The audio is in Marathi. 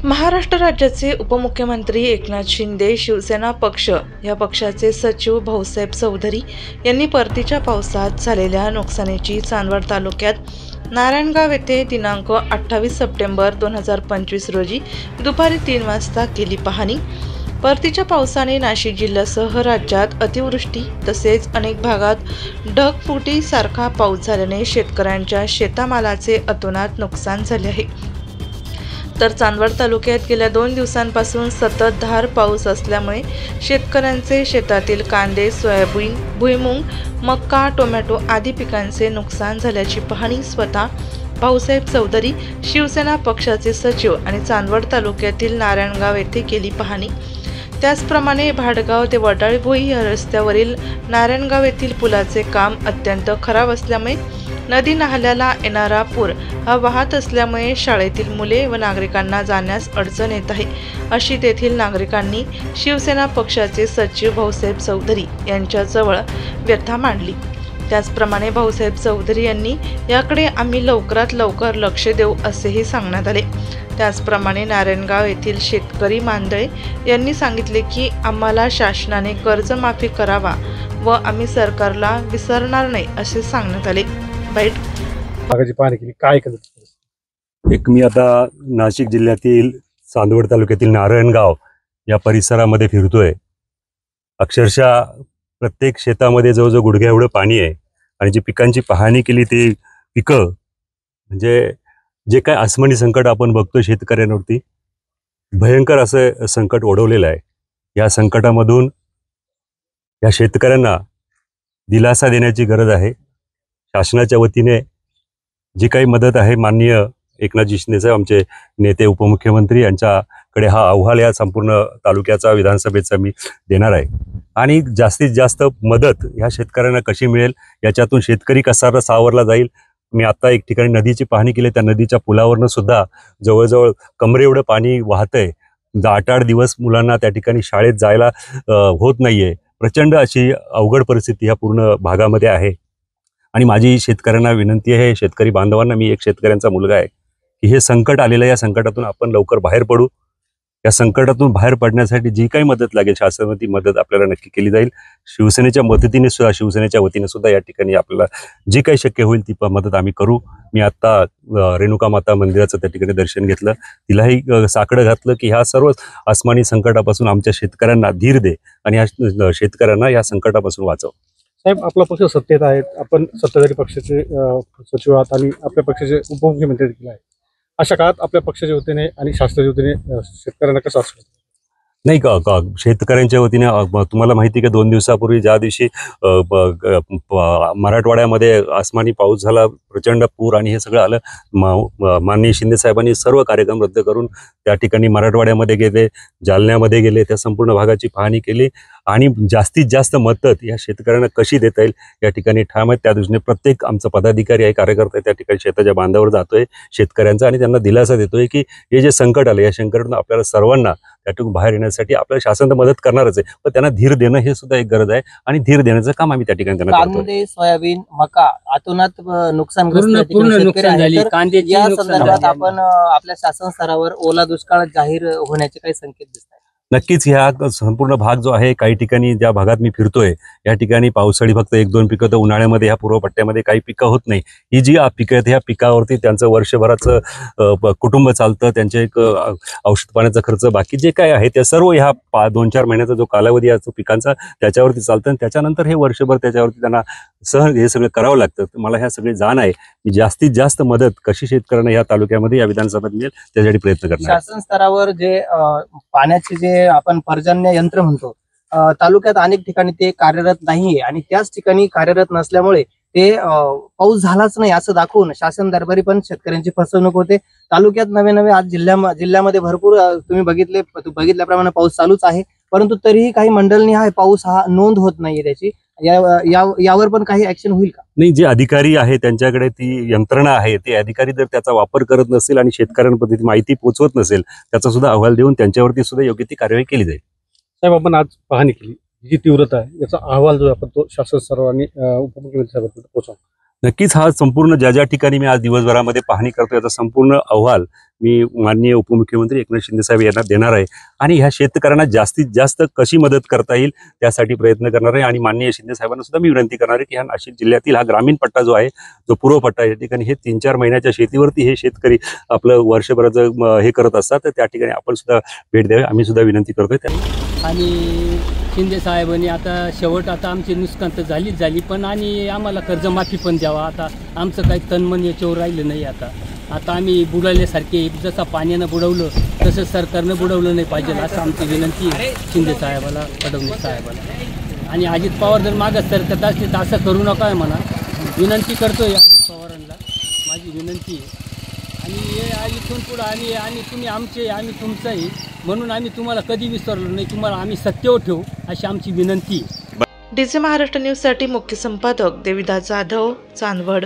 महाराष्ट्र राज्याचे उपमुख्यमंत्री एकनाथ शिंदे शिवसेना पक्ष या पक्षाचे सचिव भाऊसाहेब चौधरी यांनी परतीच्या पावसात झालेल्या नुकसानीची चांदवड तालुक्यात नारायणगाव येथे दिनांक 28 सप्टेंबर 2025 रोजी दुपारी 3 वाजता केली पाहणी। परतीच्या पावसाने नाशिक जिल्ह्यासह राज्यात अतिवृष्टी तसेच अनेक भागात ढगफुटी सारखा पाऊस झाल्याने शेतकऱ्यांच्या शेतामालाचे अतोनात नुकसान झाले आहे। तर चांदवड तालुक्यात गेल्या 2 दिवसांपासून सततधार पाऊस असल्यामुळे शेतकऱ्यांचे शेतातील कांदे, सोयाबीन, भुईमूग, मक्का, टोमॅटो आदी पिकांचे नुकसान झाल्याची पाहणी स्वतः भाऊसाहेब चौधरी शिवसेना पक्षाचे सचिव आणि चांदवड तालुक्यातील नारायणगाव येथे केली पाहणी। त्याचप्रमाणे भाडगाव ते वडाळीभोई या रस्त्यावरील नारायणगाव येथील पुलाचे काम अत्यंत खराब असल्यामुळे नदी नाल्याला येणारा पूर हा वाहत असल्यामुळे शाळेतील मुले व नागरिकांना जाण्यास अडचण येत आहे, अशी तेथील नागरिकांनी शिवसेना पक्षाचे सचिव भाऊसाहेब चौधरी यांच्याजवळ व्यथा मांडली। त्याचप्रमाणे भाऊसाहेब चौधरी यांनी याकडे आम्ही लवकरात लवकर लक्ष देऊ असेही सांगण्यात आले। त्याचप्रमाणे नारायणगाव येथील शेतकरी मांदळे यांनी सांगितले की आम्हाला शासनाने कर्जमाफी करावा व आम्ही सरकारला विसरणार नाही असे सांगण्यात आले। भागाची पाहणी केली, काय केलं? एक मी आता नाशिक जिल्ह्यातील चांदवड तालुक्यातील नारायणगाव या परिसरामध्ये फिरतोय। अक्षरशः प्रत्येक शेतामध्ये जवळजवळ गुडघ्या एवढं पाणी आहे आणि जी पिकांची पाहणी केली ती पिकं म्हणजे जे काय आसमानी संकट आपण बघतो शेतकऱ्यांवरती भयंकर असं संकट ओढवलेलं आहे। या संकटामधून या शेतकऱ्यांना दिलासा देण्याची गरज आहे। शासनाच्या वतीने जी काही मदत आहे माननीय एकनाथजी शिंदे साहेब आमचे नेते उपमुख्यमंत्री यांच्याकडे हा अहवाल या संपूर्ण तालुक्याचा विधानसभेचा मी देणार आहे आणि जास्तीत जास्त मदत ह्या शेतकऱ्यांना कशी मिळेल याच्यातून शेतकरी कसा सावरला जाईल। मी आता एक ठिकाणी नदीची पाहणी केली, त्या नदीच्या पुलावरनं सुद्धा जवळजवळ कमरे एवढं पाणी वाहतंय। 8-8 दिवस मुलांना त्या ठिकाणी शाळेत जायला होत नाहीये। प्रचंड अशी अवघड परिस्थिती ह्या पूर्ण भागामध्ये आहे आणि माझी शेतकऱ्यांना विनंती आहे, शेतकरी बांधवांना, मी एक शेतकऱ्यांचा मुलगा आहे, की हे संकट आलेलं आहे, या संकटातून आपण लवकर बाहेर पडू। या संकटातून बाहेर पडण्यासाठी जी काही मदत लागेल शासनाची मदत आपल्याला नक्की केली जाईल। शिवसेनेच्या वतीने सुद्धा या ठिकाणी आपल्याला जी काही शक्य होईल ती मदत आम्ही करू। मी आता रेणुका माता मंदिराचं त्या ठिकाणी दर्शन घेतलं, तिलाही साकडं घातलं की ह्या सर्व आसमानी संकटापासून आमच्या शेतकऱ्यांना धीर दे आणि ह्या शेतकऱ्यांना या संकटापासून वाचव। साहेब, आपला पक्ष सत्तेत आहे, आपण सत्ताधारी पक्षाचे सचिव आहात आणि आपल्या पक्षाचे उपमुख्यमंत्री देखील आहे। अशा काळात आपल्या पक्षाच्या वतीने आणि शासनाच्या वतीने शेतकऱ्यांना कसं असतं? नाही का शेतकऱ्यांच्या वतीने तुम्हाला माहिती आहे की 2 दिवसापूर्वी ज्या दिवशी मराठवाड्यामध्ये आसमानी पाऊस झाला, प्रचंड पूर आणि हे सगळं आलं, माननीय शिंदे साहेबांनी सर्व कार्यक्रम रद्द करून त्या ठिकाणी मराठवाड्यामध्ये गेले, जालन्यामध्ये गेले, त्या संपूर्ण भागाची पाहणी केली आणि जास्तीत जास्त मदत या शेतकऱ्यांना कशी देता येईल या ठिकाणी ठाम आहेत। त्या दृष्टीने प्रत्येक आमचा पदाधिकारी आहे, कार्यकर्ता आहे, त्या ठिकाणी शेताच्या बांधावर जातोय शेतकऱ्यांचा आणि त्यांना दिलासा देतोय की हे जे संकट आलं या संकटातून आपल्याला सर्वांना त्यातून बाहेर येण्यासाठी आपल्याला शासन मदत करणारच आहे, पण त्यांना धीर देणं हे सुद्धा एक गरज आहे आणि धीर देण्याचं काम आम्ही त्या ठिकाणी त्यांना करतो। कांदे, सोयाबीन, मका अतोनात नुकसानग्रस्त पूर्ण नुकसान झाली। कांद्याची या संदर्भात आपण आपल्या शासन स्तरावर ओला दुष्काळ जाहीर होण्याचे काही संकेत दिसत आहेत? नक्कीच ह्या संपूर्ण भाग जो आहे, काही ठिकाणी ज्या भागात मी फिरतोय या ठिकाणी पावसाळी फक्त 1-2 पिकं, तर उन्हाळ्यामध्ये ह्या पूर्व पट्ट्यामध्ये काही पिकं होत नाही। ही जी पिकं आहेत ह्या पिकावरती त्यांचं वर्षभराचं कुटुंब चालतं, त्यांचे एक औषध पाण्याचा खर्च बाकी जे काय आहे त्या सर्व ह्या 2-4 महिन्याचा जो कालावधी असतो पिकांचा त्याच्यावरती चालतं आणि त्याच्यानंतर हे वर्षभर त्याच्यावरती त्यांना सहन हे सगळं करावं लागतं। मला ह्या सगळी जाण आहे की जास्तीत जास्त मदत कशी शेतकऱ्यांना या तालुक्यामध्ये या विधानसभेत मिळेल त्यासाठी प्रयत्न करणार। शासन स्तरावर जे पाण्याचे जे आपण पर्जन्य यंत्र म्हणतो, तालुक्यात अनेक ठिकाणी ते कार्यरत नाहीये आणि त्याच ठिकाणी कार्यरत नसल्यामुळे ते पाऊस झालाच नाही असं दाखवून शासन दरबारी पण शेतकऱ्यांची फसवणूक होते। तालुक्यात नवे आज जिल्ह्यामध्ये भरपूर तुम्ही बघितल्याप्रमाणे पाऊस चालूच आहे, परंतु तरीही काही मंडळनी हा पाऊस हा नोंद होत नाहीये त्याची। यावर पण काही ऍक्शन होईल का? नाही, जे अधिकारी आहे त्यांच्याकडे ती यंत्रणा आहे, ते अधिकारी जर त्याचा वापर करत नसतील आणि शेतकऱ्यांपर्यंत माहिती पोहोचवत नसेल त्याचा सुद्धा अहवाल देऊन त्यांच्यावरती सुद्धा योग्य ती कार्यवाही केली जाईल। साहेब, आपण आज पाहणी केली, जी तीव्रता आहे याचा अहवाल जो आपण तो शासन स्तरावर आणि उपमुख्यमंत्री साहेबांपर्यंत पोहोचवा। नक्कीच हा संपूर्ण ज्या ठिकाणी मी आज दिवसभरामध्ये पाहणी करतो याचा संपूर्ण अहवाल मी माननीय उपमुख्यमंत्री एकनाथ शिंदे साहेब यांना देणार आहे आणि ह्या शेतकऱ्यांना जास्तीत जास्त कशी मदत करता येईल त्यासाठी प्रयत्न करणार आहे. आणि माननीय शिंदे साहेबांना सुद्धा मी विनंती करणार आहे की ह्या नाशिक जिल्ह्यातील हा ग्रामीण पट्टा जो आहे, जो पूर्व पट्टा, या ठिकाणी हे 3-4 महिन्याच्या शेतीवरती हे शेतकरी आपलं वर्षभराचं हे करत असतात, तर त्या ठिकाणी आपण सुद्धा भेट द्यावी, आम्ही सुद्धा विनंती करतोय. आणि शिंदे साहेबांनी आता शेवट आता आमची नुकसान तर झाली पण आणि आम्हाला कर्जमाफी पण द्यावा. आता आमचं काही तनमन याच्यावर राहिलं नाही. आता आम्ही बुडवल्यासारखे, जसं पाण्यानं बुडवलं तसं सरकारनं बुडवलं नाही पाहिजे असं आमची विनंती आहे शिंदे साहेबाला, फडणवीस साहेबाला. आणि अजित पवार जर मागं सरकत असले तर असं करू नका म्हणा, विनंती करतोय अजित पवारांना, माझी विनंती आहे. आणि हे इथून पुढं आणि तुम्ही आमचे, आम्ही तुमचंही, म्हणून आम्ही तुम्हाला कधी विसरलो नाही, तुम्हाला आम्ही सत्तेवर ठेवू अशी आमची विनंती आहे. डीजे महाराष्ट्र न्यूजसाठी मुख्य संपादक देविदास जाधव, चांदवड.